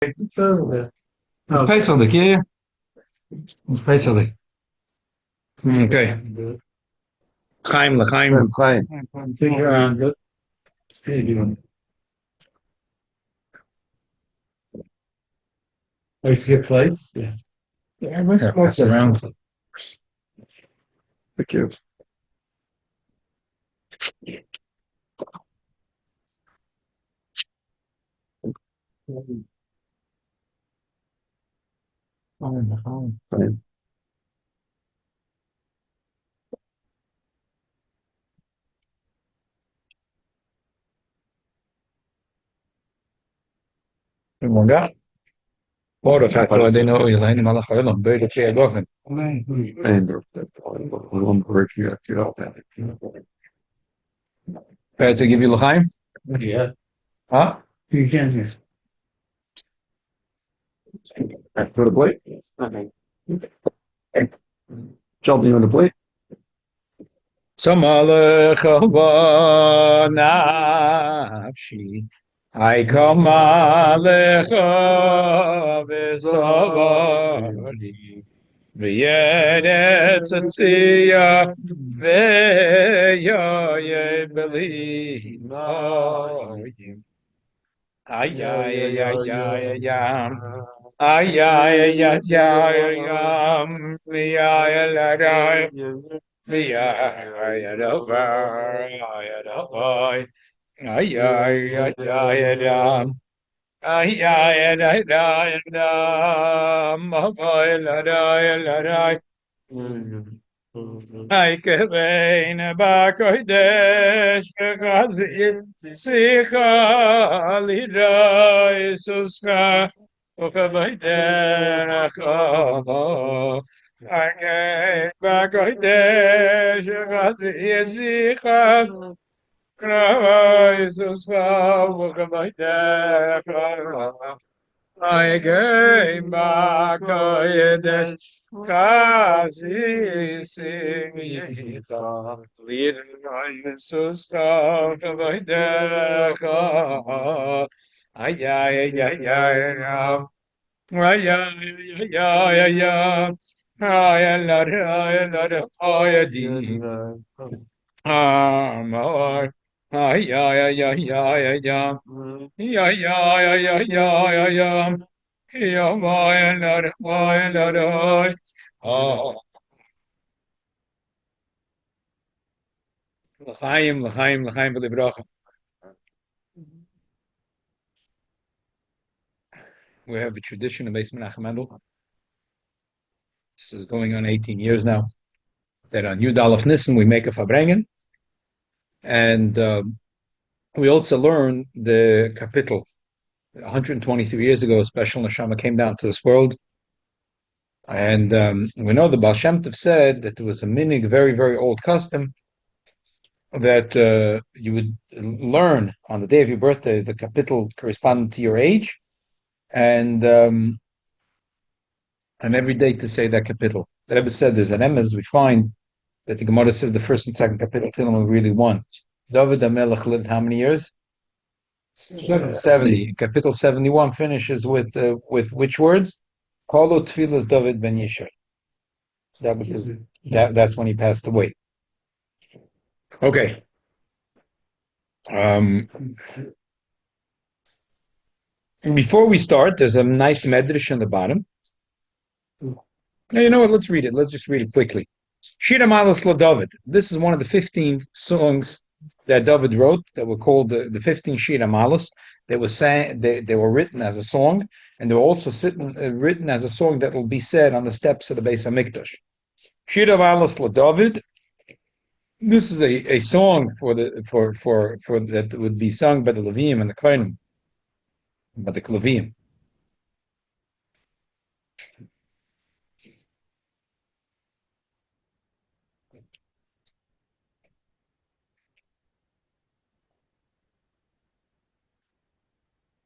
It's pesolik, yeah, yeah. It's pesolik. Okay. Chaim Chaim, l'chaim. Chaim. I used to get plates. Yeah. Yeah, pass around. Thank you. Chaim. Manga. Ora, fatto dei noi, la in mala fare non vedo che è dofen. And one word you have to help that. To give you l'chaim? Yeah. Huh? You can just. For the plate. Jumping on the plate. Samalech nafshi. I come alecha v'savari. V'yeretz tziyah v'yoyed beli mayim. Ay, ay, ay, ay, ay, ay. Ay, ay, ay, ay, ay, ay. Ay, ay, ay, ay. Ay, ay, ay, ay. Ay, ay, ay, ay, ay. Ay, ay, ay, ay, ay, ay. Ay, kevein ba'kodesh chazir sicha lira Jesuscha u'chavayderecha. Ay, kevein ba'kodesh chazir sicha lira Jesuscha u'chavayderecha. I gave back a Kazi Singita, leader Jesus out of a deca. Ay, ay, ay, ay, ay, ay, ay, ay, ay, ay, ay, ay, ay, ay, ay, ay, yeah, yeah, yeah, yeah, yeah, yeah, yeah, yeah, oh, l'chaim, l'chaim, l'chaim, v'livrocha. We have a tradition of Beis Menachem Mendel. This is going on 18 years now. That on Yud Alef Nissan we make a Farbrengen, and we also learn the capital. 123 years ago, a special neshama came down to this world. And we know the Baal Shem Tov said that there was a minig, very, very old custom, that you would learn on the day of your birthday the capital corresponding to your age, and every day to say that capital. The Rebbe said there's an emes we find that the Gemara says the first and second capital Tehillim really won. David HaMelech lived how many years? 70. Capital 71 finishes with which words? Kolo Tfilas David Ben Yishai. That's when he passed away. Okay. Before we start, there's a nice medrash on the bottom. Now, you know what? Let's read it. Let's just read it quickly. Shira Malas La David. This is one of the 15 songs that David wrote that were called the 15 Shira Malas. They were written as a song, and they were also written as a song that will be said on the steps of the Beis Hamikdash. Shira Malas La David. This is a song for that would be sung by the Levim and the Kohanim, by the Levim.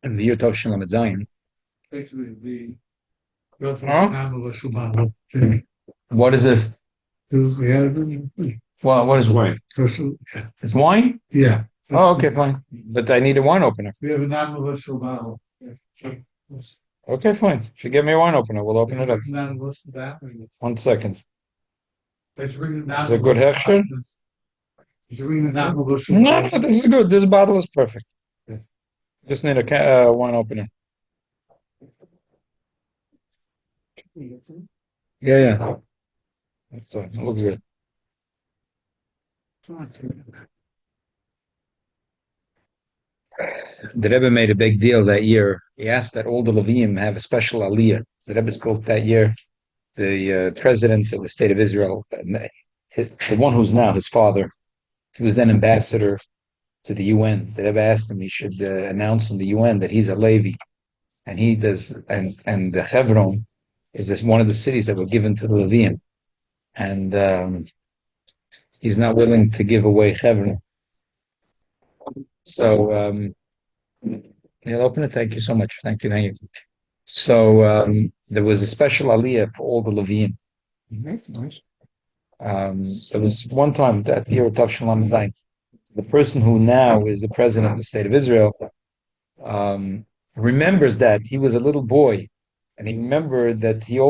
And the year Tov Shalom Zayin. Basically, What is this? Well, what is wine? It's wine? Yeah. Oh, okay, fine. But I need a wine opener. We have a non-negotiable bottle. Okay, fine. If you get me a wine opener, we'll open it up. Down, what's the bathroom? 1 second. Let's bring it down. Is it good hechsher? Is it bringing it down? No, no, this is good. This bottle is perfect. Just need a wine opener. Yeah, yeah. It looks good. The Rebbe made a big deal that year. He asked that all the Levium have a special aliyah. The Rebbe spoke that year. The president of the state of Israel, the one who's now his father, he was then ambassador to the UN. The Rebbe asked him he should announce in the UN that he's a Levi, and he does. And the Hebron is this one of the cities that were given to the Levium, and he's not willing to give away Hebron. So he'll open it. Thank you so much. Thank you. Thank you. So there was a special aliyah for all the Levium. Nice. There was one time that year of Tav Shalom Dain, the person who now is the president of the state of Israel remembers that he was a little boy, and he remembered that the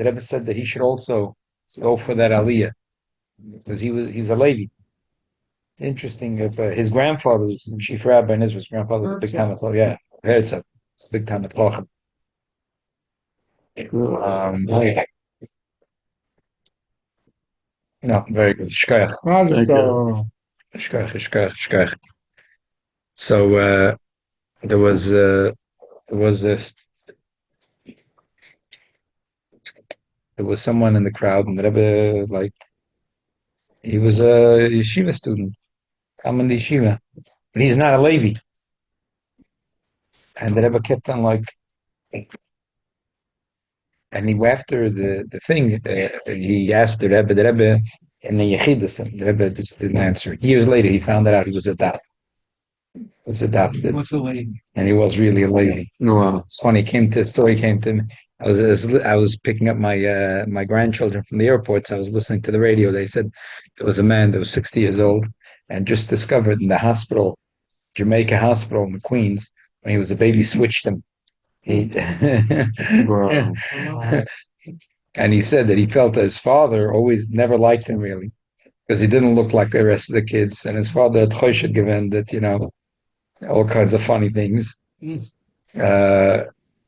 Rebbe said that he should also go for that aliyah because he's a Levi. Interesting. If his grandfather was chief rabbi in Israel, his grandfather was a big time of yeah, Herzog. It's a big time of Tlochem. No, very good. Shkoyach. Shkoyach. So there was someone in the crowd, and the Rebbe, like, he was a yeshiva student, coming to yeshiva, but he's not a Levi. And the Rebbe kept on like, and he after the thing, he asked the Rebbe, and the Yechidus, the Rebbe just didn't answer. Years later, he found out he was adopted. And he was really a lady. No, It's funny. Story came to me. I was picking up my my grandchildren from the airports. I was listening to the radio. They said there was a man that was 60 years old and just discovered in the hospital, Jamaica Hospital in Queens, when he was a baby, switched him. wow. And he said that he felt that his father always never liked him really because he didn't look like the rest of the kids, and his father had choshek given that all kinds of funny things. And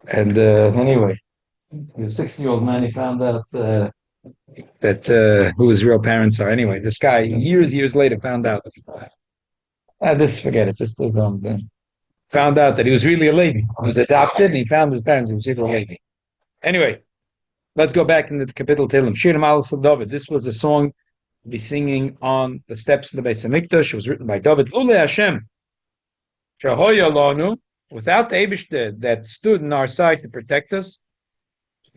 anyway, the 60-year-old man, he found out that who his real parents are. Anyway, this guy years later found out. Forget it. Just live on. Found out that he was really a lady. He was adopted, and he found his parents and was really a lady. Anyway, let's go back into the Kapitel Tehillim. Shir Mal David. This was a song to be singing on the steps of the Beis Hamikdash. It was written by David. Ule Hashem. Without the Eibishter that stood on our side to protect us,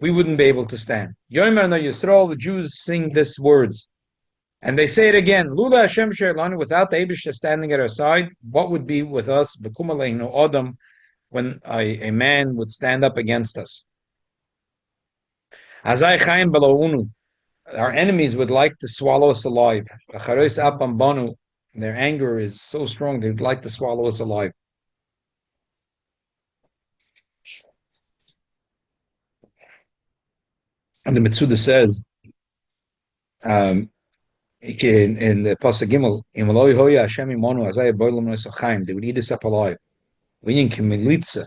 we wouldn't be able to stand. Yomer no Yisrael, the Jews sing these words. And they say it again, Lula Hashem Sherlanu, without the Eibishter standing at our side, what would be with us, Bekumaleinu Adam, when a man would stand up against us? Azai Chaim Belounu, our enemies would like to swallow us alive. Their anger is so strong, they would like to swallow us alive. And the Metzuda says, in the Pasuk Gimel, Imaloi Hoya Hashem Imonu Azai Boilam Nosochaim, they would eat us up alive. Winning Kimilitza,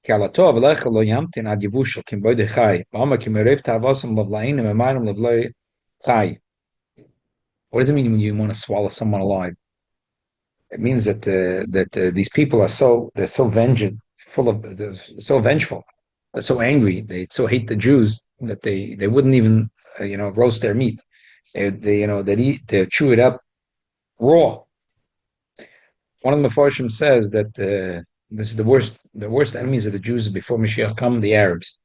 Kalatov Lecha Lo Yamtin Ad Yevushal Kim Boide Chai, Bama Kim Erev Tavasam Lavlainim Emarim Lavloi Chai. What does it mean when you want to swallow someone alive? It means that these people are so vengeant, so vengeful, so angry. They so hate the Jews that they wouldn't even roast their meat. They chew it up raw. One of the Mefarshim says that this is the worst enemies of the Jews before Mashiach come, the Arabs,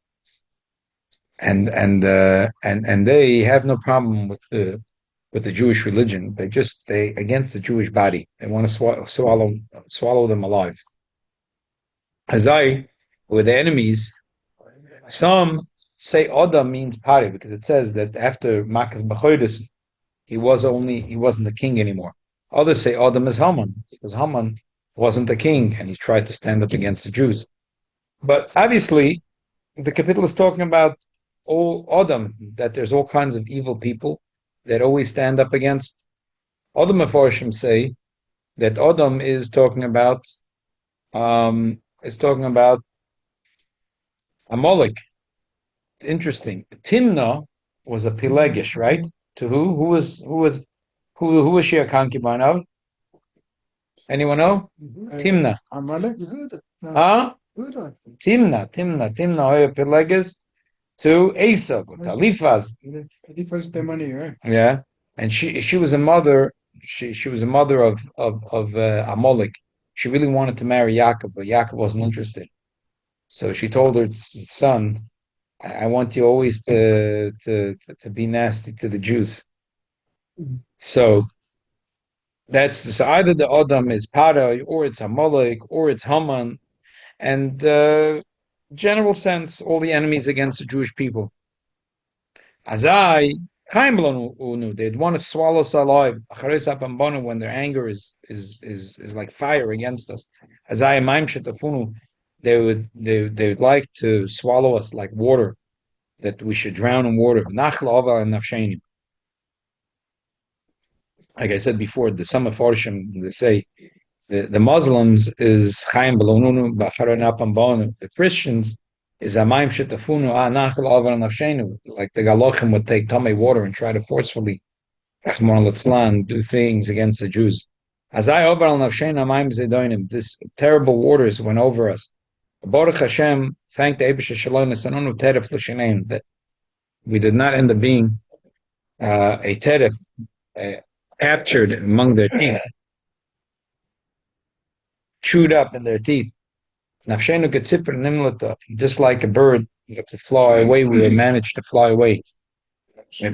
and they have no problem with the Jewish religion. They against the Jewish body. They want to swallow them alive. Hazai, were the enemies. Some say Oda means pari because it says that after Makas B'chodesh, he wasn't the king anymore. Others say Adam is Haman because Haman wasn't the king and he tried to stand up against the Jews. But obviously, the capital is talking about all Adam, that there's all kinds of evil people that always stand up against. Other Mefarshim say that Adam is talking about Amalek. Interesting. Timnah was a Pelegish, right? To who? Who was she a concubine of? Anyone know? Timnah. Amalek? Huh? Timnah, Pelegus to Esau, to Eliphaz. Eliphaz the money, right? Yeah, and she was a mother. She was a mother of Amalek. She really wanted to marry Yaakov, but Yaakov wasn't interested. So she told her son, "I want you always to be nasty to the Jews." So so either the Adam is Para, or it's Amalek, or it's Haman, and general sense, all the enemies against the Jewish people. Azai, they'd want to swallow us alive. When their anger is like fire against us. Azai maim shetafunu, they would like to swallow us like water, that we should drown in water. Nachla ova and nafsheni. Like I said before, the some Mefarshim, they say the Muslims is Chaim Belonunu B'Achara Napam. The Christians is Amayim Shetafunu Nachal Avar Nafshenu. Like the Galachim would take tummy water and try to forcefully Rahman Litzlan do things against the Jews. As I over al Nafshen Amayim Zedoinim, this terrible waters went over us. Baruch Hashem, thank the Eibush Shalom Nesanonu Teref L'Sheneim, that we did not end up being a Teref captured among their teeth, chewed up in their teeth. Nafshenu Ketzipr Nimlata, just like a bird to fly away, we managed to fly away.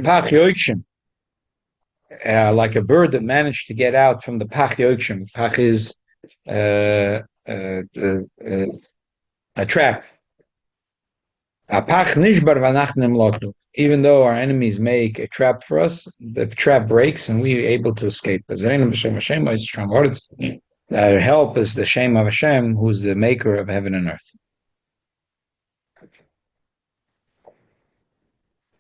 Pach Yoikshim, like a bird that managed to get out from the Pach Yoikshim. Pach is a trap. Even though our enemies make a trap for us, the trap breaks and we are able to escape. Our help is the Shem of Hashem, who's the maker of heaven and earth.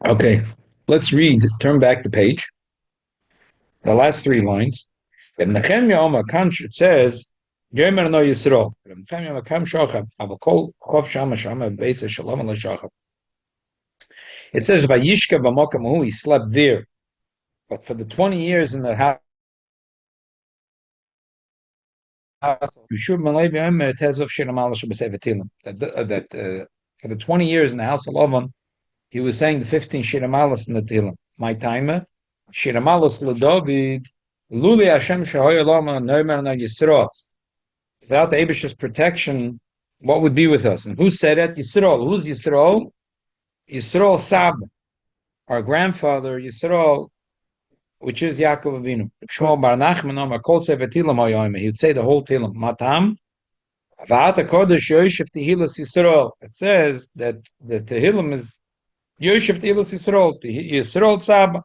Okay, let's read, turn back the page. The last 3 lines. In Nehemiah Oma country, it says, Yomer no Yisrael. Nehemiah Kam Shochab, Avakol Chof Shama Shama Beis Shalom Ala Shochab. It says, Vayishka B'Mokam Hu, he slept there. But for the 20 years in the house, that for the 20 years in the house of Lavan, he was saying the 15 Shiramalas in the Tehillim. My timer, Shiramalas LeDavid, Luli Hashem Shehoy Lama Noimer Na Yisrael. Without the Abish's protection, what would be with us? And who said it? Yisrael. Who's Yisrael? Yisrael Sab, our grandfather Yisrael, which is Yaakov Avinu. Shmuel Bar Nachman Omar Kol Sefer Tehillim Hayoyim. He would say the whole Tehillim. Matam, Va'ata Kodesh Yoshev Tehillas Yisrael. It says that the Tehillim is Yoshev Tehillas Yisrael. Yisrael Saba.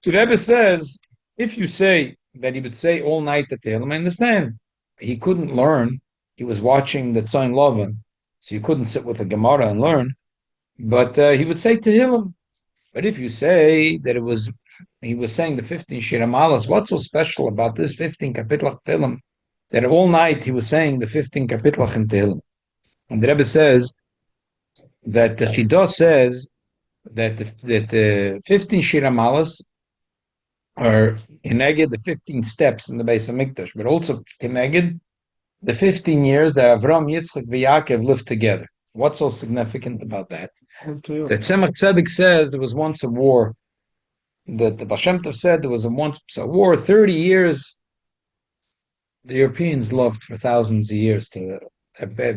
So the Rebbe says, if you say that he would say all night the Tehillim, I understand. He couldn't learn. He was watching the Tzayin Lavan, so you couldn't sit with a Gemara and learn. But he would say Tehillim. But if you say that he was saying the 15 Shiramalas, what's so special about this 15 Kapitlach Tehillim? That all night he was saying the 15 Kapitlach in Tehillim. And the Rebbe says that the Chidah says that the 15 Shiramalas are Keneged the 15 steps in the Beis HaMikdash, but also Keneged the 15 years that Avram, Yitzchak, and Yaakov lived together. What's so significant about that? That Tzemach Tzedek says there was once a war. That the Baal Shem Tov said there was once a war, 30 years. The Europeans loved for thousands of years their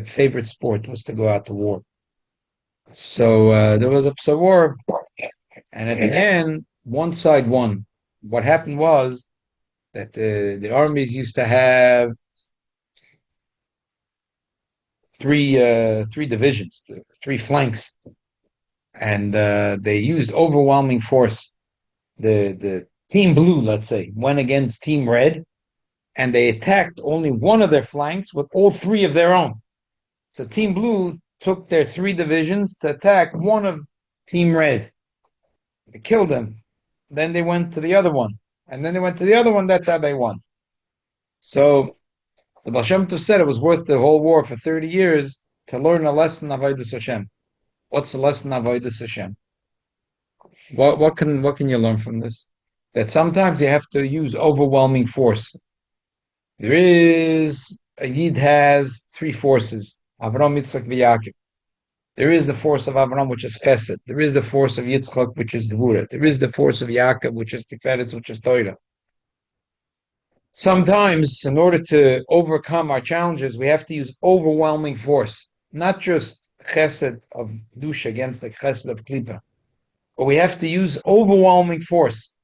favorite sport was to go out to war. So there was a war, and at the end, one side won. What happened was that the armies used to have three divisions, 3 flanks, and they used overwhelming force. The team blue, let's say, went against team red, and they attacked only one of their flanks with all 3 of their own. So team blue took their 3 divisions to attack one of Team Red. They killed them. Then they went to the other one. And then they went to the other one. That's how they won. So the Baal Shem Tov said it was worth the whole war for 30 years to learn a lesson of Avodas Hashem. What's the lesson of Avodas Hashem? What can you learn from this? That sometimes you have to use overwhelming force. There is a Yid has 3 forces: Avram, Yitzchak, Yaakov. There is the force of Avram, which is Chesed. There is the force of Yitzchak, which is Gvura. There is the force of Yaakov, which is Tiferes, which is Torah. Sometimes, in order to overcome our challenges, we have to use overwhelming force, not just Chesed of Dusha against the Chesed of Klipa, but we have to use overwhelming force.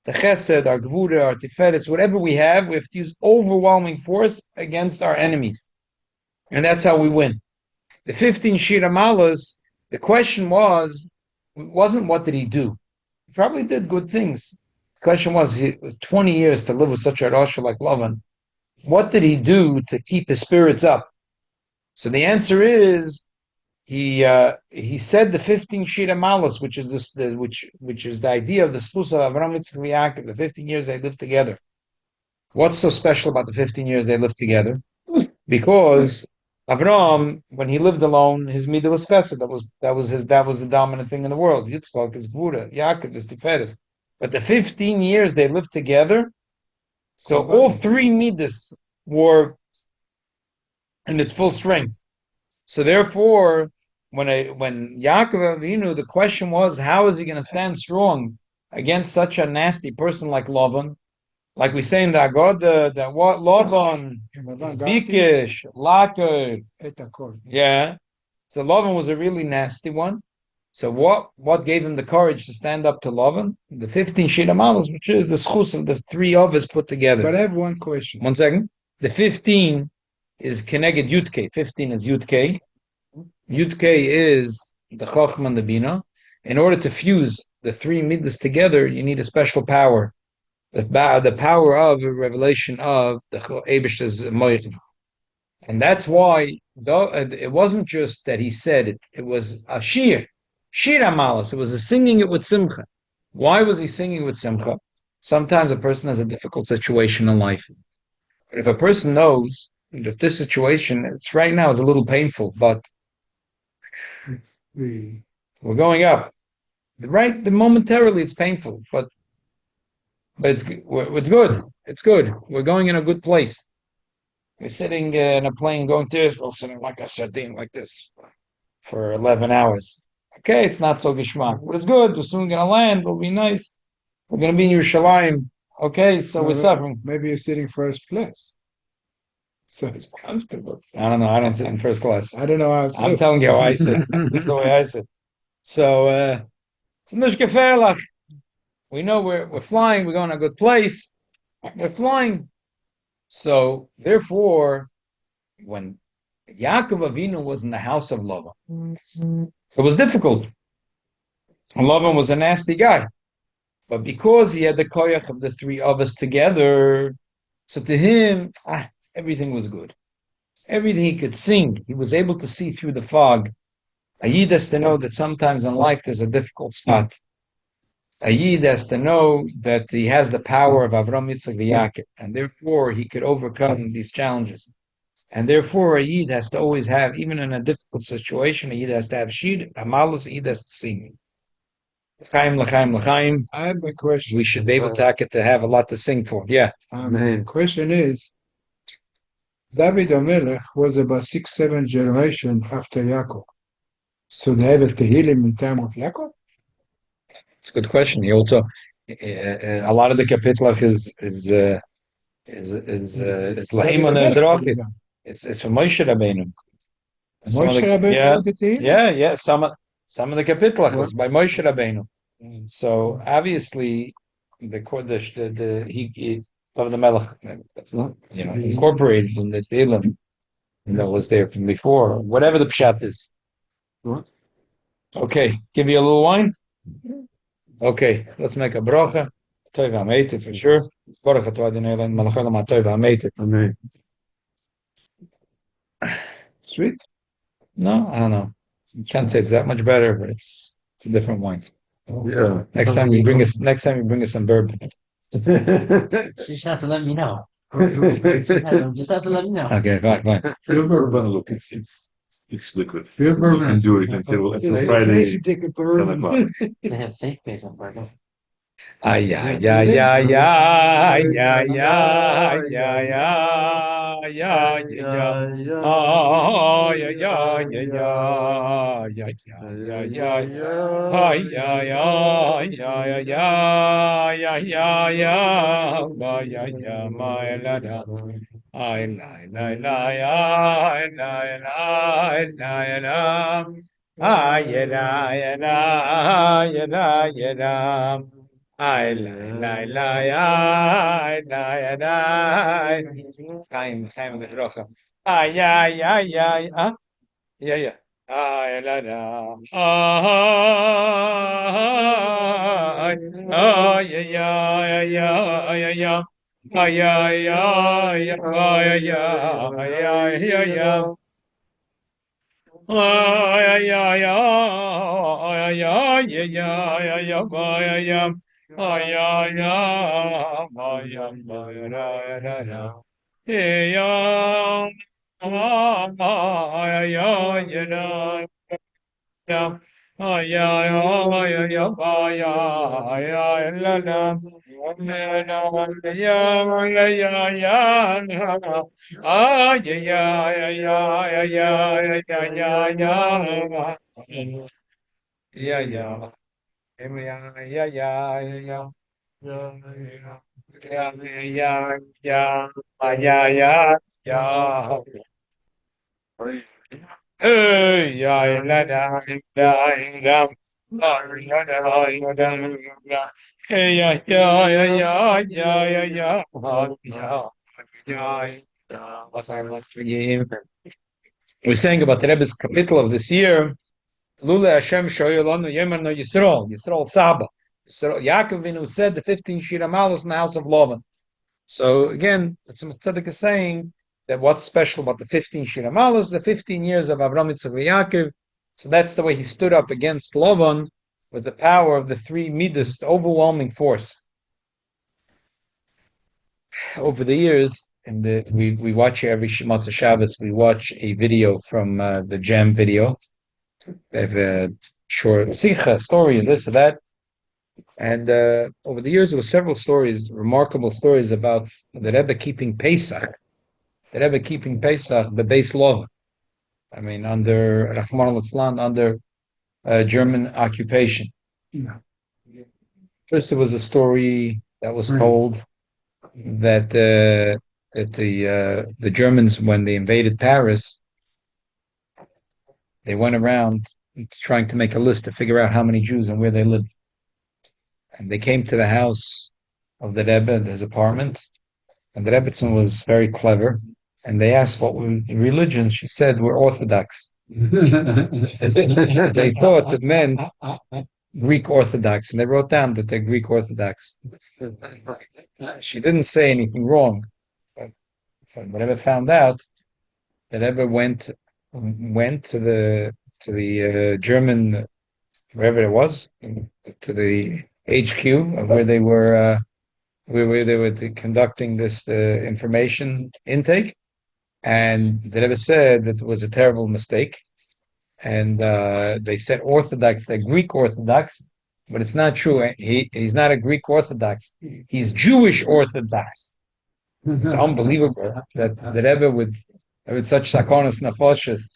The Chesed, our Gvura, our Tiferes, whatever we have to use overwhelming force against our enemies. And that's how we win. The 15 Shira Malas, the question wasn't what did he do? He probably did good things. The question was, 20 years to live with such a Rasha like Lavan. What did he do to keep his spirits up? So the answer is, he said the 15 Shira Malas, which is which is the idea of the Spus of Avram, Yitzchak, Yaakov, the 15 years they lived together. What's so special about the 15 years they lived together? Because Avram, when he lived alone, his midah was chesed. That was the dominant thing in the world. Yitzchak is gvura, Yaakov is tiferes. But the 15 years they lived together, so all 3 midas were in its full strength. So therefore, when Yaakov Avinu, the question was, how is he going to stand strong against such a nasty person like Lavan? Like we say in the Agod, that what Lavan is bikish, laker. Yeah. So Lavan was a really nasty one. So what gave him the courage to stand up to Lavan? The 15 Shira Malos, which is the schus of the 3 of us put together. But I have one question. 1 second. The 15 is Keneged Yudke. 15 is Yudke. Yudke is the Chochma and the Bina. In order to fuse the 3 midas together, you need a special power. The power of a revelation of the Eibishter's Moich. And that's why it wasn't just that he said it, it was a shir amalas. It was a singing it with simcha. Why was he singing with simcha? Sometimes a person has a difficult situation in life. But if a person knows that this situation, it's right now is a little painful, but we're going up. Momentarily it's painful, but it's good. It's good. We're going in a good place. We're sitting in a plane going to Israel, sitting like a sardine like this for 11 hours. Okay, it's not so geschmack, but it's good. We're soon going to land. It'll be nice. We're going to be in Yerushalayim. Okay, so we're suffering. Maybe you're sitting first class. So it's comfortable. I don't know. I don't sit in first class. I don't know how I'm telling you how I sit. This is the way I sit. So, it's nicht gefährlich. We know we're flying. We're going to a good place. We're flying. So, therefore, when Yaakov Avinu was in the house of Lavan, it was difficult. And Lavan was a nasty guy. But because he had the koyach of the 3 of us together, so to him, everything was good. Everything he could sing. He was able to see through the fog. A Yid has to know that sometimes in life there's a difficult spot. A Yid has to know that he has the power of Avram, Yitzchak, Yaakov, and therefore he could overcome these challenges. And therefore a Yid has to always have, even in a difficult situation, a Yid has to have shir, amalas, a Yid has to sing. L'chaim, l'chaim, l'chaim. I have a question. We should be able to have a lot to sing for. Yeah. The question is, David HaMelech was about 6-7 generations after Yaakov. So they have a Tehillim in time of Yaakov? It's a good question. He also, a lot of the kapitlach is Lahim on the Ezrachim. It's from Moshe Rabbeinu. Moshe Rabbeinu wrote the Tehillim? Yeah. Some of the kapitlach is by Moshe Rabbeinu. So obviously, the he of the Melech, incorporated in the Tehillim, that was there from before. Whatever the pshat is. Okay, give you a little wine. Okay, let's make a bracha. Tov ha'meite for sure. Baruch atah Adonai Eloheinu melech haolam ha'tov ha'meite. Amen. Sweet. No, I don't know. Can't say it's that much better, but it's a different wine. Yeah. Next time you bring us some bourbon. You just have to let me know. Just have to let me know. Okay, fine. Pure bourbon, look, it's liquid. Pure You bourbon. can do it until They Friday, should take a 10 bourbon. o'clock. They have fake base on burger. Ay, ay, ay, ay, ay, ay, ay, ay, ay, ay, ay. Ay, ay, ay, ay, ay, ay, ay, ay. Ay, ay, ay, ay, ay, ay, ay, ay, ay, ay, ay, my lada. Ay, ay, ay, ay, ay, ay, ay, ay, ay. Ay, ay, ay, ay, ay, ay. Ay, lay, lay, ay, lay, lay. Chaim Gebrochen. Ay, ay, ay, ay, yeah, yeah. Ay, la, la. Ay, ay, ay, ay, ay, ay, ay. Ay, ay, ay, ay, ay, ay, ay, ay, ay. Ay, ay, ay, ay, ay, ay, ay, ay, ay, ay, ay, ay, ay, yeah, yeah. Yeah, yeah, yeah, yeah. Yeah, yeah, yeah, yeah, yeah, yeah, yeah. Hey, yeah, la, da, da, da. La, la, da, da, da, da. Hey, yeah, yeah, yeah, yeah, yeah, yeah, yeah. Yeah, yeah. What I must forgive. We're saying about the Rebbe's capital of this year. Lule Hashem Shoyolonu Yemer no Yisrael Saba. Yisrael, Yaakov Avinu said the 15 Shira Malos in the house of Lavan. So again, the Tzemach Tzedek is saying that what's special about the 15 Shira Malos, the 15 years of Avram Yitzchak Yaakov. So that's the way he stood up against Lavan with the power of the three Midas, the overwhelming force. Over the years, we watch here every Motzei Shabbos, we watch a video from the Jam video. They have a short sikha story and this and that. And over the years, there were several stories, remarkable stories about the Rebbe keeping Pesach. The Rebbe keeping Pesach, the base law. I mean, under Rahman al-Islam, under German occupation. Yeah. First, there was a story that was told that the Germans, when they invaded Paris, they went around trying to make a list to figure out how many Jews and where they lived. And they came to the house of the Rebbe, his apartment, and the Rebbetzin was very clever. And they asked what were the religion. She said, we're Orthodox. They thought that meant Greek Orthodox, and they wrote down that they're Greek Orthodox. She didn't say anything wrong. But whatever found out, the Rebbe went to the German, wherever it was, to the HQ of where they were conducting this information intake, and the Rebbe said that it was a terrible mistake, and they said Orthodox, they're Greek Orthodox, but it's not true. He's not a Greek Orthodox. He's Jewish Orthodox. It's unbelievable that the Rebbe would with such sakonas nafoshes,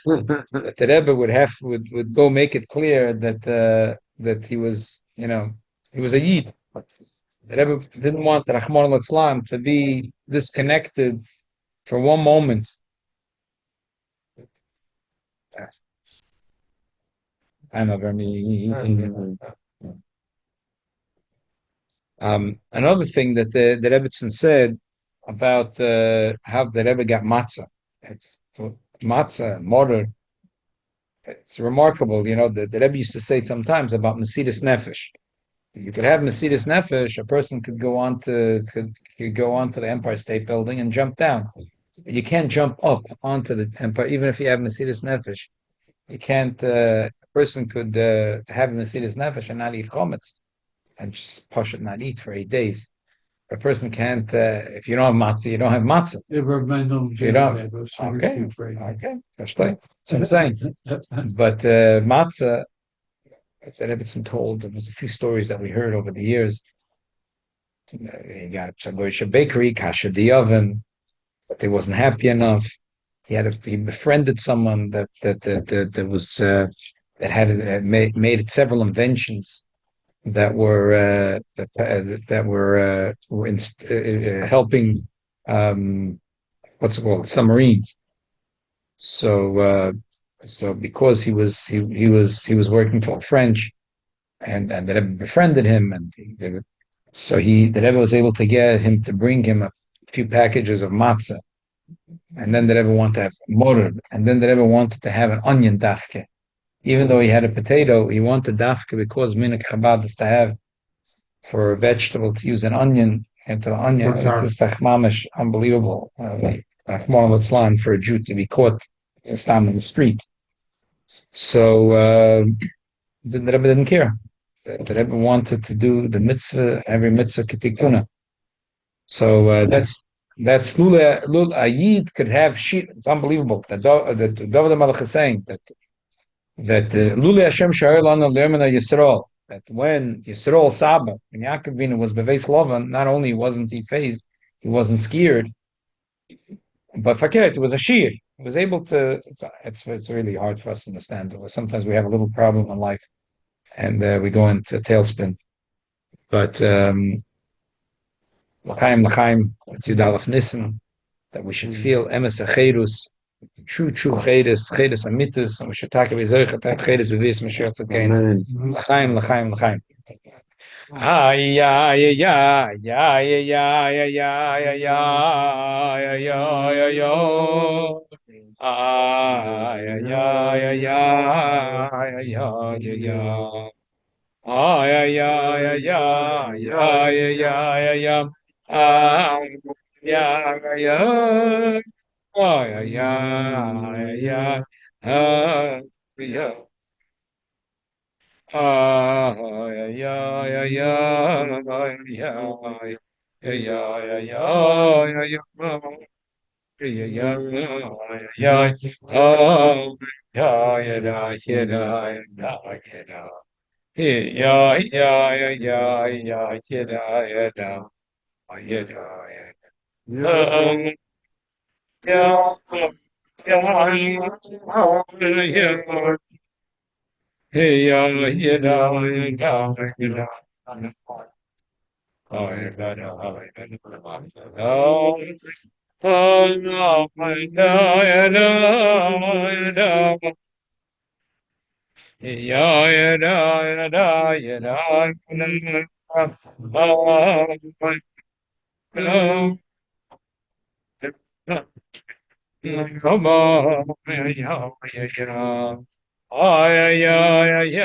that the Rebbe would go make it clear that he was, he was a Yid. The Rebbe didn't want Rahman al-Islam to be disconnected for one moment. I know, another thing that the Rebbetzin said about how the Rebbe got matzah. It's matzah, mortar. It's remarkable, the Rebbe used to say sometimes about Mesidas Nefesh. You could have Mesidas Nefesh, a person could go on to the Empire State Building and jump down. You can't jump up onto the Empire, even if you have Mesidas Nefesh. A person could have Mesilas Nefesh and not eat chometz and just push it not eat for 8 days. A person can't, if you don't have matzah, you don't have matzah. You don't. Okay, verstehe. That's what I'm saying. But matzah, the Rebbetzin told, there was a few stories that we heard over the years. He got a goyish bakery, kasha the oven, but they wasn't happy enough. He befriended someone that was that had made several inventions that were helping what's it called, submarines. So because he was working for the French, and the Rebbe befriended him, and the Rebbe was able to get him to bring him a few packages of matzah, and then the Rebbe wanted to have motor, and then the Rebbe wanted to have an onion dafke. Even though he had a potato, he wanted dafke because minik Chabad is to have for a vegetable to use an onion into the onion. It's mamish unbelievable. For a Jew to be caught stand in the street. So the Rebbe didn't care. The Rebbe wanted to do the mitzvah, every mitzvah ketikuna. So that's Lula Ayid could have sheep. It's unbelievable that David Malach is saying that Lula Hashem Sha'ar Lana Lermana Yisrael, that when Yisrael Saba, when Yaakov Bina was Beveis Lovan, not only wasn't he phased, he wasn't scared, but Fakir, it was a sheer. He was able to. It's really hard for us to understand. Sometimes we have a little problem in life, and we go into a tailspin. But L'chaim, it's Yudalef Nissan, that we should feel emes acherus, true cheres amitus, and we should take away zeuchat that cheres v'vis Mashiach tzedkeinu. L'chaim. Ay ya ya ya ya ya ya ya ya ya ya ya ya. Ay ya ya ya ya ya ya ya. Ay ya ya ya ya ya ya ya ya. Ay ya ya. Ay ya ya ya ya. Ah, yeah, yeah, yeah, yeah, yeah, yeah, yeah, yeah, yeah, yeah, oh, yeah, yeah, yeah, yeah, yeah, yeah, hey, come on, ay, ay, ay, ay,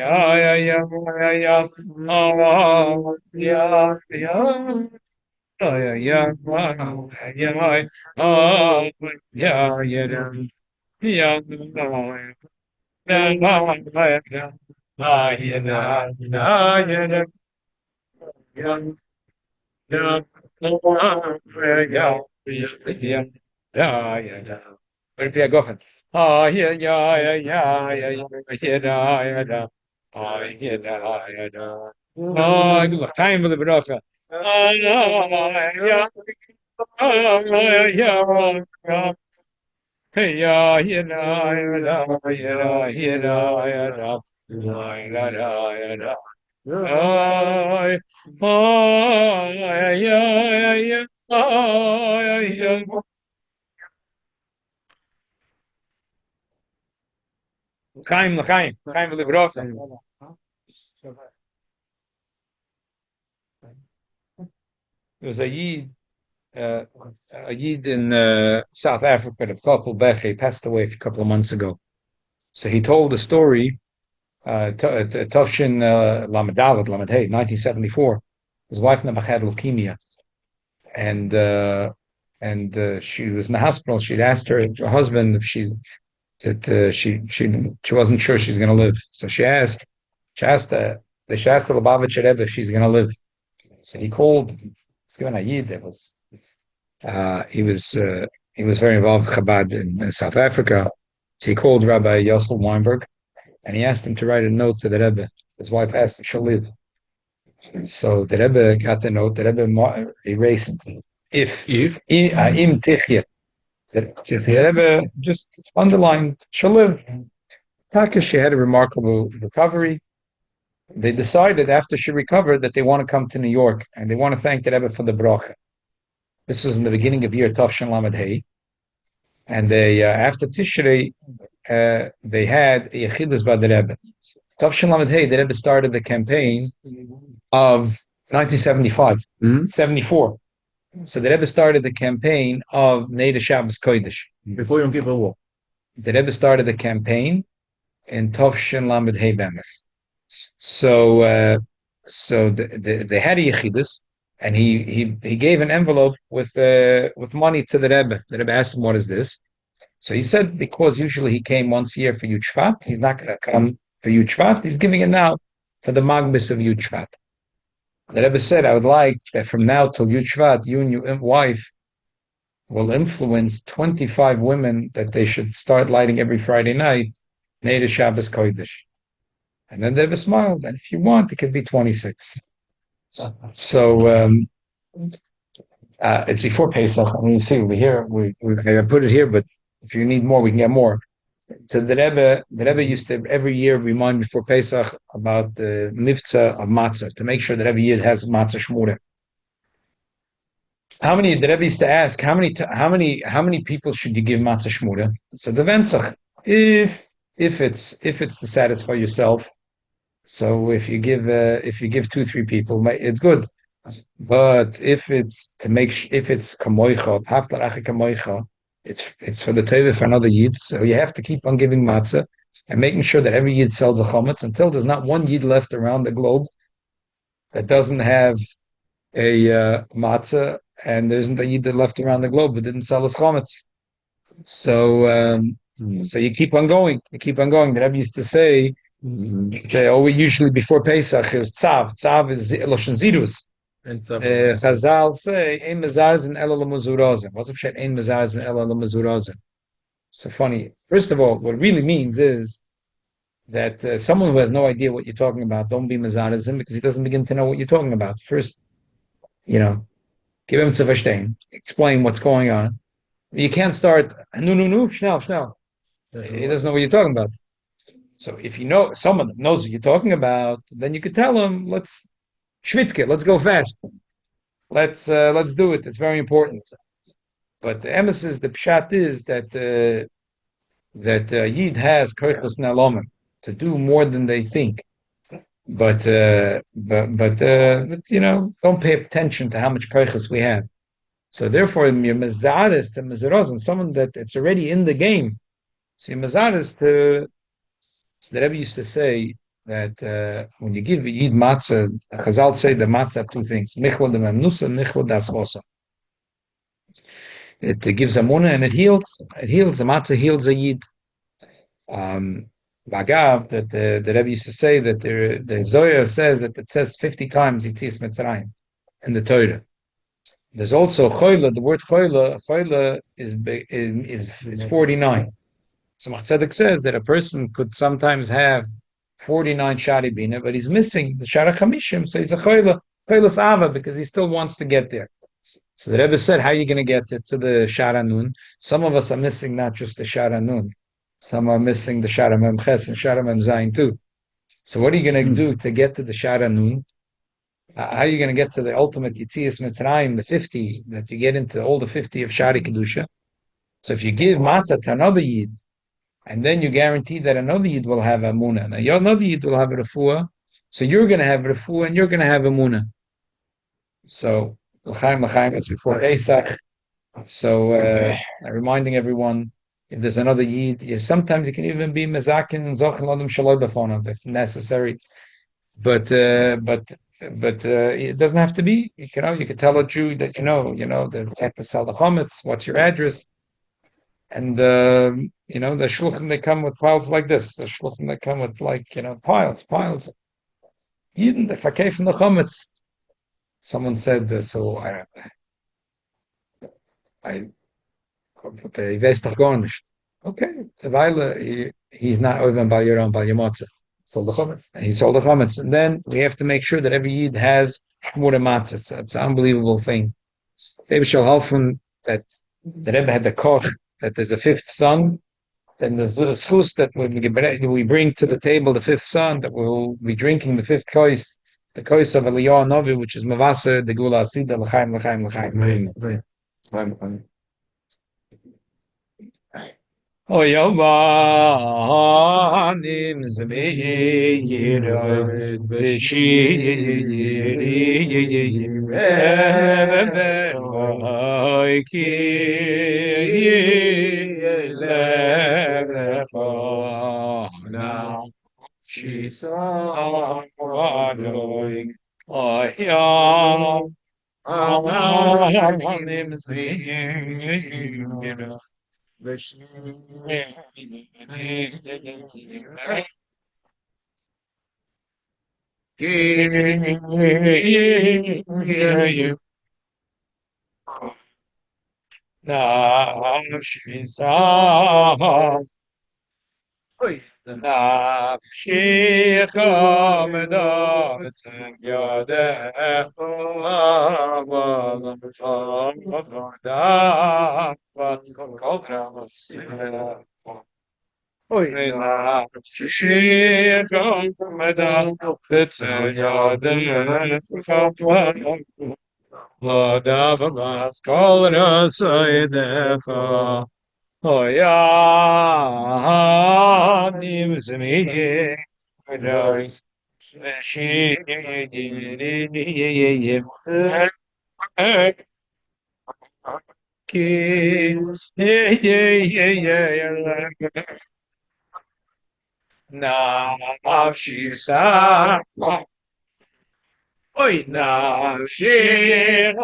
ay, ay, ay, ay, oh, yeah, yeah, ay, yeah, yeah, oh, yeah, yeah, yeah, Oh, yeah, yeah, yeah, yeah, yeah, yeah, yeah, yeah. Oh, yeah, yeah, yeah. Oh, good time for the bracha. Oh, yeah, oh, yeah, yeah. Hey, yeah, yeah, yeah, yeah, yeah, yeah, yeah. Oh, oh, yeah, yeah, yeah. Oh, yeah, yeah. L'chaim for the bracha. There was a Yid in South Africa, the couple Beche, passed away a couple of months ago. So he told the story, Tovshin Lamed Dalet, Lamed Hey, 1974. His wife Nabach had leukemia, and she was in the hospital. She'd asked her husband if that she wasn't sure she's going to live. So she asked the Lubavitcher Rebbe if she's going to live. So he called. It's given a yid. It was he was he was very involved with Chabad in South Africa. So he called Rabbi Yossel Weinberg and he asked him to write a note to the Rebbe. His wife asked if she'll live. So the Rebbe got the note. The Rebbe erased if im tichye. The Rebbe just underlined she'll live. Taka, she had a remarkable recovery. They decided after she recovered that they want to come to New York and they want to thank the Rebbe for the bracha. This was in the beginning of year Tafshin Lamed Hey, and they after Tishrei they had a Yechidus by the Rebbe. Tafshin Lamed Hey, the Rebbe started the campaign of 1975, 74. So the Rebbe started the campaign of Neder Shabbos Kodesh. Before Yom Kippur War. The Rebbe started the campaign in Tafshin Lamed Hey Bemes. So they had a Yechidus, and he gave an envelope with money to the Rebbe. The Rebbe asked him, "What is this?" So he said, because usually he came once a year for Yud Shvat, he's not going to come for Yud Shvat. He's giving it now for the Magbis of Yud Shvat. The Rebbe said, "I would like that from now till Yud Shvat, you and your wife will influence 25 women that they should start lighting every Friday night Neder Shabbos Kodesh." And then the Rebbe smiled, and if you want, it could be 26. So it's before Pesach. I mean, you see, I put it here, but if you need more, we can get more. So the Rebbe used to every year remind before Pesach about the mivtza of matzah to make sure that every year has matzah shmura. The Rebbe used to ask how many people should you give matzah shmura? So the vensach, if it's to satisfy yourself, so if you give 2-3 people, it's good. But if it's kamoicha, haftarach kamoicha, it's for the teva for another yid. So you have to keep on giving matzah and making sure that every yid sells a chametz until there's not one yid left around the globe that doesn't have a matzah, and there isn't a yid left around the globe that didn't sell his chametz. So so you keep on going. The Rebbe used to say, usually before Pesach is tzav. Tzav is loshen zirus. Chazal say ein mezarzen ela lemuzurazen. What's up? Ein mezarzen ela lemuzurazen. So funny. First of all, what it really means is that someone who has no idea what you're talking about, don't be mezarzen because he doesn't begin to know what you're talking about. First, give him zu verstehen, explain what's going on. You can't start no, schnell. He doesn't know what you're talking about. So if you know someone that knows what you're talking about, then you could tell him, let's go fast. Let's do it. It's very important. But the emphasis, the pshat is that Yid has koichos nalomim to do more than they think. But don't pay attention to how much koichos we have. So therefore, your mezaris to mezarozin, someone that it's already in the game. So your mezaris to. So the Rebbe used to say that when you give Yid matzah, Chazal say the matzah have two things: michlo de memnusa, michlo das chosa. It gives amunah and it heals. The matzah heals a Yid. Bagav, that the Rebbe used to say that the Zohar says that it says 50 times Yitzias Mitzrayim in the Torah. There's also choila. The word choila is 49. So Tzedek says that a person could sometimes have 49 shari bina, but he's missing the shara chamishim, so he's a choilas ava because he still wants to get there. So the Rebbe said, how are you going to get to the shara nun? Some of us are missing not just the shara nun, some are missing the shara mem ches and shara mem zayin too. So what are you going to do to get to the shara nun? How are you going to get to the ultimate Yitzias Mitzrayim, the 50, that you get into all the 50 of shari kedusha? So if you give matzah to another yid, and then you guarantee that another Yid will have Amunah. Now, another Yid will have Refuah. So you're going to have Refuah and you're going to have Amunah. So, L'chaim, it's before Pesach. So, reminding everyone, if there's another Yid, sometimes you can even be Mezakin and Zochel Adam Shaloi B'fonav if necessary. But it doesn't have to be. You could tell a Jew that, the type of sell the chametz, what's your address? And You know, the shluchim, they come with piles like this. The shluchim, they come with like, piles. Yidden, the fakeh from the chametz. Someone said, I weiß doch gar nicht. Okay, derweil, he's not oven bal your own bal your matzah. Sold the chametz. He sold the chametz. And then we have to make sure that every Yid has more matzah. It's an unbelievable thing. Maybe shall helfen that the Rebbe had the koch, that there's a fifth son, then there's a schus that when we bring to the table the fifth son, that we'll be drinking the fifth kois, the kois of Eliyah Novi, which is Mavasa, the Gula Asida, L'chaim, L'chaim, L'chaim. I'm Oh, Yavanim Zmeir Bishir She's on oh, yeah. Oh yeah, name's me. Nafshisa, oi nafshi,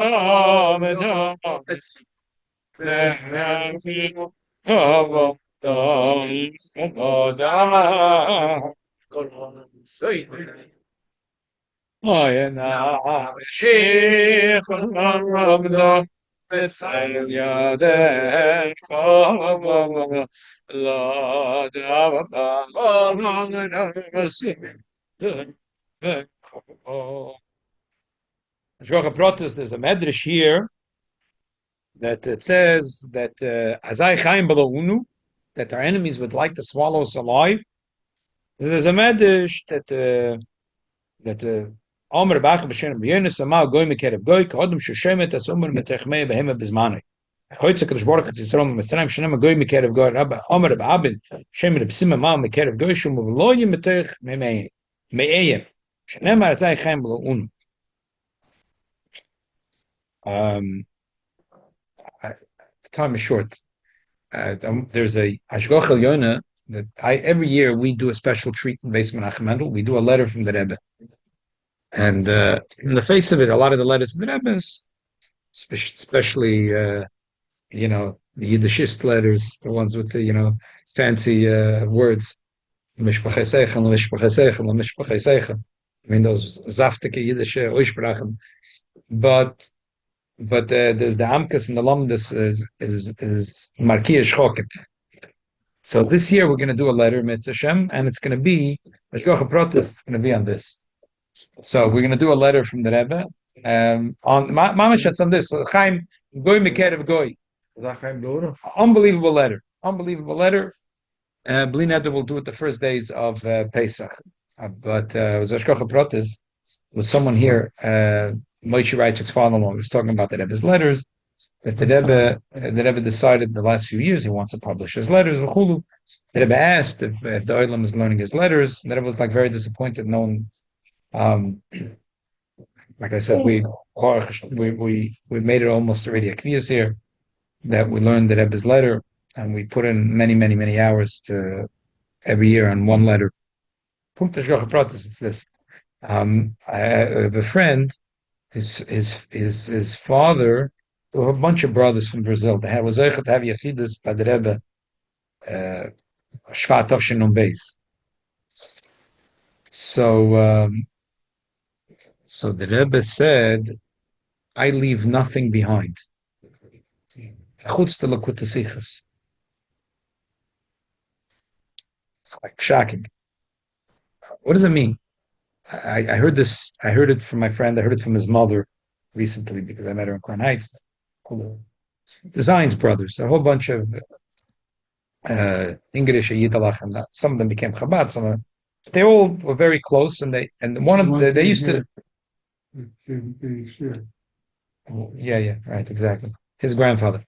oh yeah, now Sheikh Abdullah Messiah Yadeh La there's a medrash here that it says that Azai Chaim Below Unu, that our enemies would like to swallow us alive. There's a medrash that Omer Bach B'Shem B'Yonis Amal Goy Mekerev Goy K'Odem Sheshemet As Omer Metechmei Behema Bizmanei. Heute Kadosh Baruch Hu Yisrael Mitzrayim Shenem Goy Mekerev Goy Rabba Omer B'Abin Shem Rebsim Amal Mekerev Goy Shum V'Loyim Metech Me'eyem Shenem Azai Chaim Below Unu. Time is short. There's a Hashgoch Yona that every year we do a special treat in Beis Menachem Mendel. We do a letter from the Rebbe, and in the face of it, a lot of the letters from the Rebbe, especially the Yiddishist letters, the ones with the fancy words, Mishpachei Seichen, Mishpachei Seichen, Mishpachei Seichen. I mean those zaftige Yiddish Aussprachen, but there's the Amkas and the Lamdas is Markia Shchokim. So this year we're going to do a letter, Mitzvah Shem, and it's going to be Hashgacha Protest. It's going to be on this. So we're going to do a letter from the Rebbe on Mamash. It's on this Chaim Goy Mekerev Goy. Unbelievable letter. Bli Neder will do it the first days of Pesach. But it was Hashgacha Protest. Was someone here? Moshe Reichek's father-in-law was talking about the Rebbe's letters. That the Rebbe decided the last few years he wants to publish his letters. The Rebbe asked if the Olam is learning his letters. The Rebbe was like very disappointed. No one, like I said, we made it almost already a kvias here that we learned the Rebbe's letter, and we put in many hours to every year on one letter. It's this. I have a friend. His father, a bunch of brothers from Brazil. They was zeichet to have yachidus by the Rebbe Shvat Tovshin Nun Beis. So the Rebbe said, I leave nothing behind. Chutz de Lakut Sichas. It's like shocking. What does it mean? I heard this. I heard it from my friend. I heard it from his mother recently because I met her in Crown Heights. The Zions brothers, a whole bunch of English Yidalach, and some of them became Chabad. Some of them, they all were very close, and one of they used to. Yeah, right, exactly. His grandfather.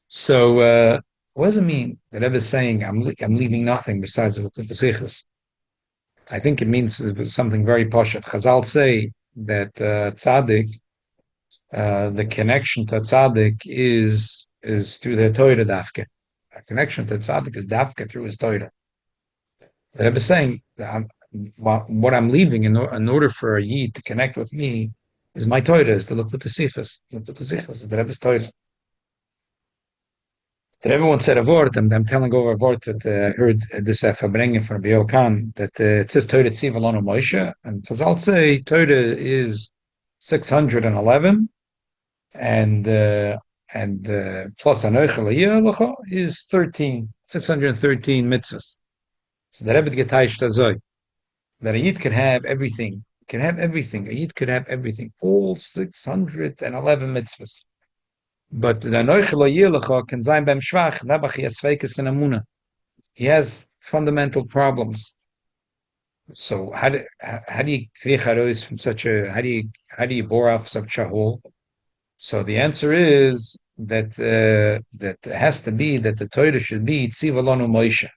So what does it mean that Rebbe is saying I'm leaving nothing besides the Sichos? I think it means something very posh. Chazal say that tzaddik, the connection to tzaddik is through the Torah dafke. A connection to tzaddik is dafke through his Torah. The Rebbe is saying that what I'm leaving in order for a yid to connect with me is my Torah, is to look for the Sichos. Look for the Sichos is the Rebbe's Torah. That everyone said a word, and I'm telling over a word that I heard this Farbrengen from Biel Khan, that it says Torah Tziv Alonu Moshe, and Chazal say Torah is 611, and plus Anoich Lecha is 613 mitzvahs. So the Rebbe getaish tazoi, that a yid can have everything, a yid could have everything, all 611 mitzvahs. But the Anoich Lo Yilecha can sein beim Schwach, Nabach has Sveikes and Amuna. He has fundamental problems. So how do you from such a how do you bore off such a hole? So the answer is that that it has to be that the Torah should be Tziv Alonu Moshe.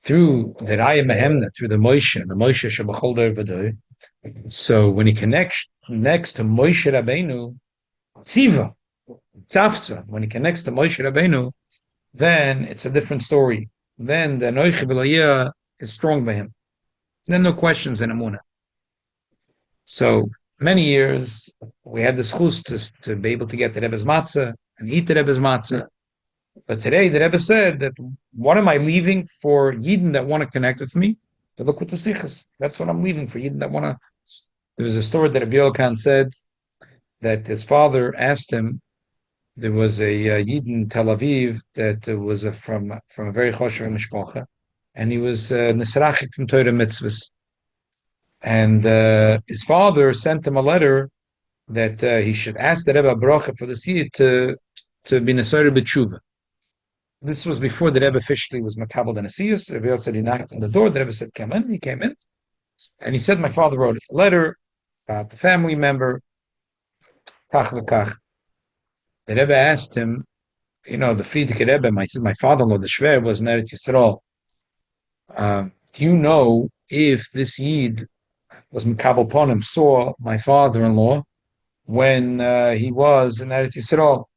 Through the Raya Mehemna, through the Moshe Shabachol Der B'Doi. So when he connects next to Moshe Rabbeinu, Tziva, Tzafza, when he connects to Moshe Rabbeinu, then it's a different story. Then the Noiche B'Layah is strong by him. Then no questions in Amunah. So many years we had the schus to be able to get the Rebbe's matzah and eat the Rebbe's matzah. But today the Rebbe said that what am I leaving for Yidden that want to connect with me? To look with the Sichas. That's what I'm leaving for Yidden that want to. There was a story that Rabbi Khan said that his father asked him. There was a Yid in Tel Aviv that was from a very choshev mishpacha, and he was nisrachik from Torah mitzvahs. And his father sent him a letter that he should ask the Rebbe bracha for the Yid to be nesayr b'tshuva. This was before the Rebbe officially was makabel and asiyus. Rebbe said he knocked on the door. The Rebbe said, "Come in." He came in, and he said, "My father wrote a letter about the family member." Kach v'kach. The Rebbe asked him, the Friedrich Rebbe, my father-in-law, the Shver, was in Eretz Yisrael. Do you know if this Yid was Mekabel Ponim, saw my father-in-law when he was in Eretz Yisrael?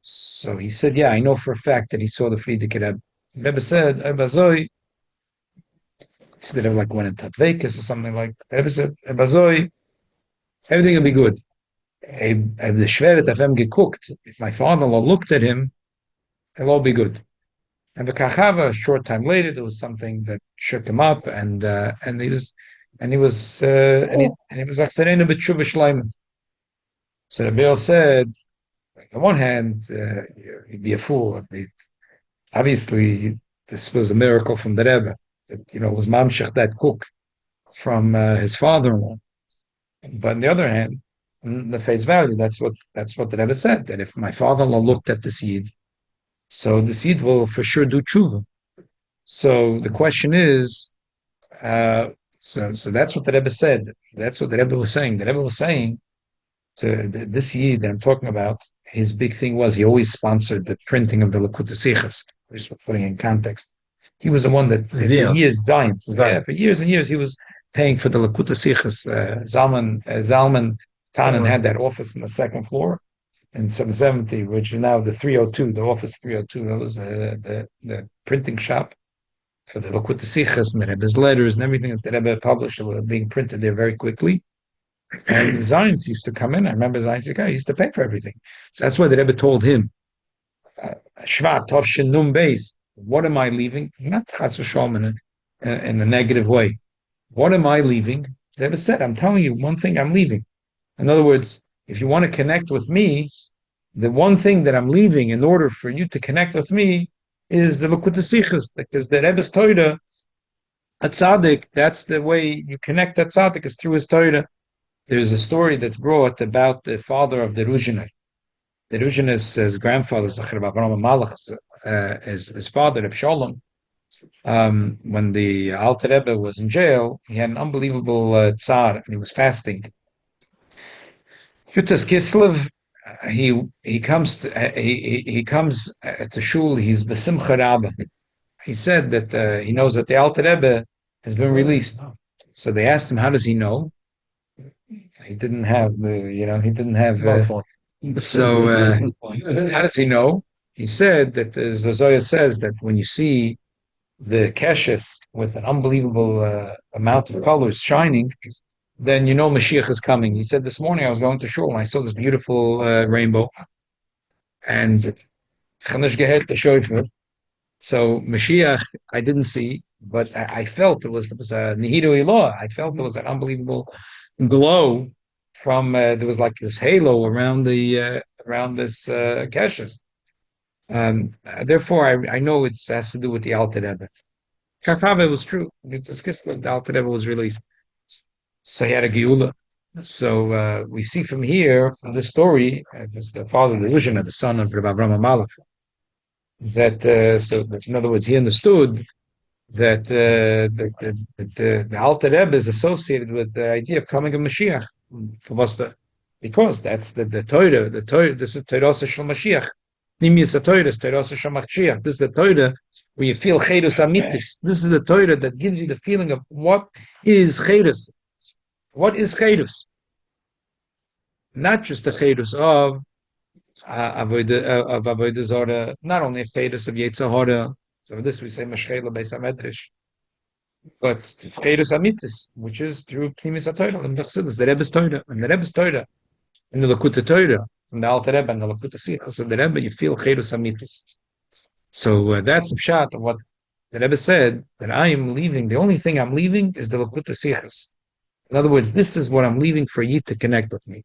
So he said, yeah, I know for a fact that he saw the Friedrich Rebbe. The Rebbe said, Ebazoi, the Rebbe went in Tatvekis or something like that. The Rebbe said, Ebazoi, everything will be good. If the Shveret of him gecooked, if my father-in-law looked at him, it'll all be good. And the Kachava, a short time later, there was something that shook him up, and he was Achserenu b'tshuva shleima. So the Bill said, on one hand, he'd be a fool. Obviously, this was a miracle from the Rebbe. That, it was Mamshech that cook from his father-in-law. But on the other hand, the face value, that's what the Rebbe said, that if my father-in-law looked at the seed, so the seed will for sure do tshuva. So the question is, so that's what the Rebbe said. That's what the Rebbe was saying. The Rebbe was saying, so this seed that I'm talking about, his big thing was he always sponsored the printing of the Lakut Sichas. Just putting in context. He was the one that for years, for years and years, he was paying for the Lakut Sichas. Zalman Tannen had that office on the second floor in 770, which is now the 302, the office 302. That was the printing shop for the Lakut Sichas and the Rebbe's letters and everything that the Rebbe published were being printed there very quickly. And the Zions used to come in. I remember Zions used to pay for everything. So that's why the Rebbe told him, Shvat Tovshin Num Beis. What am I leaving? Not chas v'shalom in a negative way. What am I leaving? The Rebbe said, I'm telling you one thing I'm leaving. In other words, if you want to connect with me, the one thing that I'm leaving in order for you to connect with me is the Likutei Sichos, because the Rebbe's Torah, a tzaddik, that's the way you connect that tzaddik is through his Torah. There's a story that's brought about the father of the Ruzhinai. The Ruzhinai's grandfather, Zachar Avraham Malach, his father, Reb Shalom, when the Alter Rebbe was in jail, he had an unbelievable tsar, and he was fasting. Yutas Kislev, he comes to shul. He's besimcha rabba. He said that he knows that the Alter Rebbe has been released. So they asked him, how does he know? He didn't have he didn't have. So how does he know? He said that the Zohar says that when you see the keshes with an unbelievable amount of colors shining, then you know Mashiach is coming. He said, this morning I was going to shul and I saw this beautiful rainbow, and so Mashiach I didn't see, but I felt it was a Nihidu Ilah. I felt it was an unbelievable glow from there was like this halo around the around this keshes. Therefore, I know it has to do with the Alter Rebbe. Kakave was true. The Alter Rebbe was released. So he had a Geula. So we see from here, from this story, it's the father of the Ruzhinai, the son of Rabbi Avraham Malach, that in other words, he understood that the Alter Rebbe is associated with the idea of coming of Mashiach. Because that's the Torah. The Torah. This is Torah Shel Mashiach. Nimius Torah is Torah Shel Mashiach. This is the Torah where you feel Chedus Amitis. This is the Torah that gives you the feeling of what is Chedus. What is Chedus? Not just the Chedus of Avodah Zarah, not only a Chedus of Yetzer Hara. So this we say Mashchela Beis HaMedrash, but Chedus Amitis, which is through Pnimis HaTorah, and the Rebbe's Torah, and the Rebbe's Torah, and the Likutei Torah, from the Alter Rebbe and the Likutei Sichos of the Rebbe, you feel Chedus Amitis. So that's the pshat of what the Rebbe said, that I am leaving, the only thing I'm leaving is the Likutei Sichos. In other words, this is what I'm leaving for you to connect with me.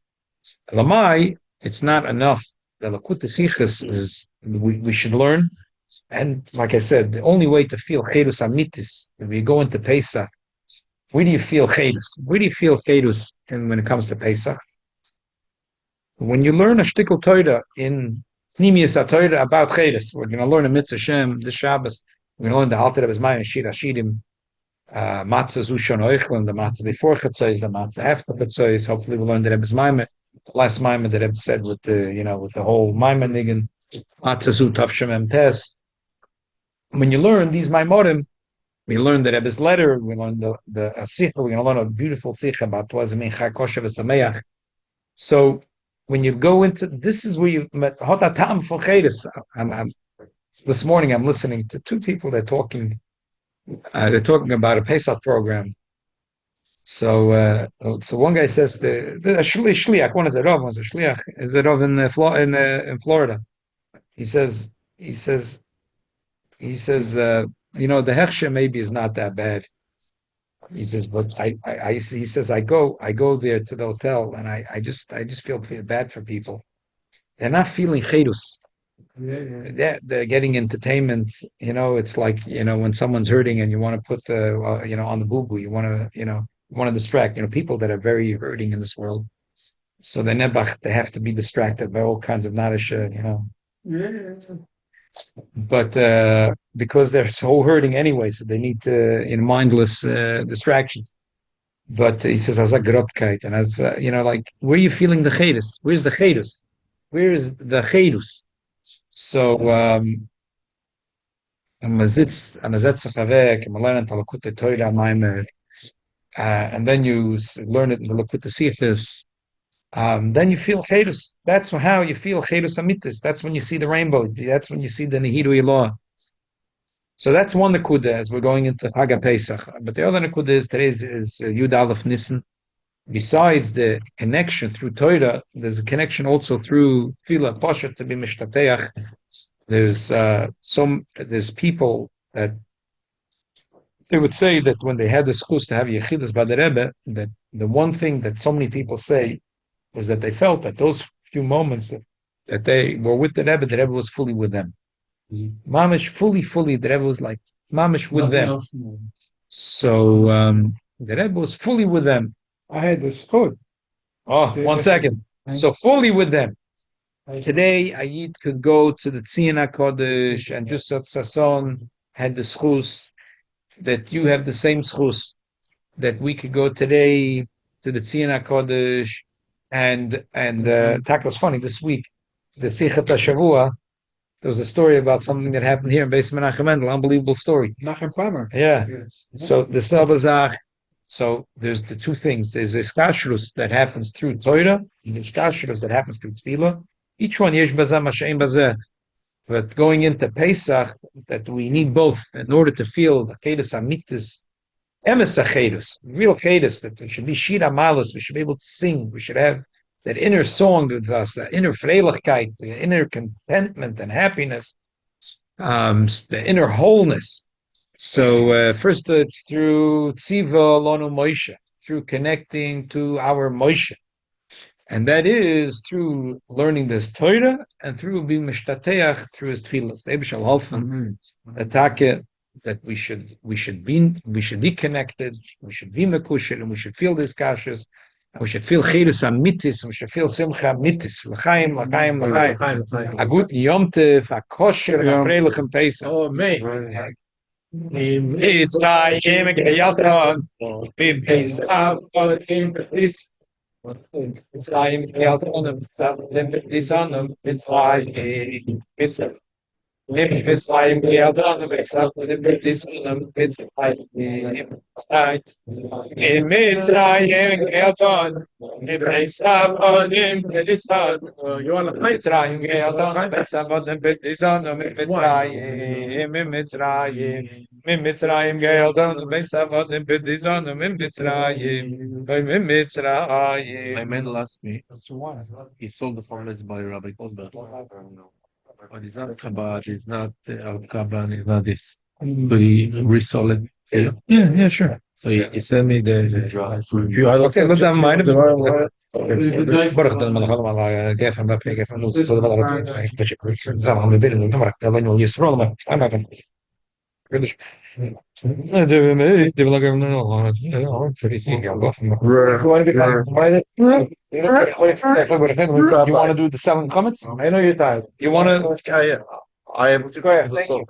Lamai, it's not enough. The Likutei Sichos is, we should learn. And like I said, the only way to feel Chedus Amitis, when we go into Pesach, where do you feel Chedus? Where do you feel Chedus when it comes to Pesach? When you learn a shtickle Torah in Pnimius HaTorah about Chedus, we're going to learn a Mitzvah Shem this Shabbos. We're going to learn the Alter Rebbe's Mayim Shir Hashirim, Matzah Zushon Oichlim, the Matzah before Chatzos, the Matzah after Chatzos. Hopefully, we'll learn the Rebbe's Mayim. The last Mayim that Rebbe said with the whole Mayim Nigan, Matzah Zu Tav Shem Em Tes. When you learn these Maimorim, we learn the Rebbe's letter, we learn the Sikha, we're going to learn a beautiful Sikha about Twazimin Chag Kosher V'Sameach. So when you go into, this is where you met Hotatam for Chedus. This morning I'm listening to two people, they're talking about a Pesach program. So one guy says, the Shliach, one is a Rav, one is a Shliach, is a Rav in Florida. He says, the Hechsher maybe is not that bad. He says, but he says, I go there to the hotel and I just feel bad for people. They're not feeling chedus. They're getting entertainment. It's like, when someone's hurting and you want to put the, on the boo-boo, you want to distract, people that are very hurting in this world. So they have to be distracted by all kinds of nadisha, But because they're so hurting anyway, so they need mindless distractions. But he says, as a grobkeit, and as like, where are you feeling the chedus? Where's the chedus? Where is the chedus? So and then you learn it in the Likutei Sichos. Then you feel chedus. That's how you feel chedus amitis. That's when you see the rainbow. That's when you see the Nihidu Ilah. So that's one nekuda as we're going into Chag Pesach. But the other nekuda is today is Yud Alef Nissan. Besides the connection through Torah, there's a connection also through Tefillah Pasha to be mishtateach there's people that they would say that when they had the schus to have yechidus by the Rebbe, that the one thing that so many people say was that they felt that those few moments that they were with the Rebbe was fully with them. Mamish, fully, the Rebbe was like Mamish with them. So the Rebbe was fully with them. I had the schut. Oh, 1 second. So fully with them. Today, Ayid could go to the Tzina Kodesh and Yusat Sasson had the schus that you have the same schus that we could go today to the Tzina Kodesh and Tackle's funny this week. The Sichat HaShavua, there was a story about something that happened here in Beis Menachem Mendel, unbelievable story. Nachem Pamer. Yeah. So the Sabazach. So there's the two things. There's a kashrus that happens through Torah, and there's kashrus that happens through Tefillah. Each one yesh bazeh mashein bazeh. But going into Pesach, that we need both in order to feel the chedus amitis, emes chedus, real chedus, that we should be shira malas, we should be able to sing, we should have that inner song with us, that inner freilichkeit, the inner contentment and happiness, the inner wholeness. So first it's through Tziva Lonu Moshe, through connecting to our Moshe. And that is through learning this Torah and through being mishtateach through his tefillas. The Eibishal Halfen, attack that we should be connected, we should be mekushir, and we should feel these kashas, and we should feel chirus amitis, and we should feel simcha amitis, l'chaim. A good yom tev, a kosher, a freilichem pesach. Oh, me. It's like him geyatron, bim pesach, im pesach. It's like geyatron, it's on it's like it's it's like geyatron, it's like it's like geyatron. You want to play Mitzrayim, Geyadon, Besavot, Betizon, Mitzrayim, Mitzrayim, Geyadon, Besavot, Betizon, Mitzrayim, Mitzrayim. My man asked me, he sold the farmers by Rabbi Goldberg. But it's not Chabad, it's not Al-Kaban, it's not this. But he resold it. Yeah, sure. So he sent me the review. Okay, but that might have been. برخ ده من الغلط على كيف ما في كيف نوصل صدق على بس زمان من بين النمر كمان يسرون ما أنا كان كذش ده بلا كمان أنا فريسين يا الله You want to do the 7 comments? I know you're tired. You want to? Yeah. I am. Go ahead. Thank you.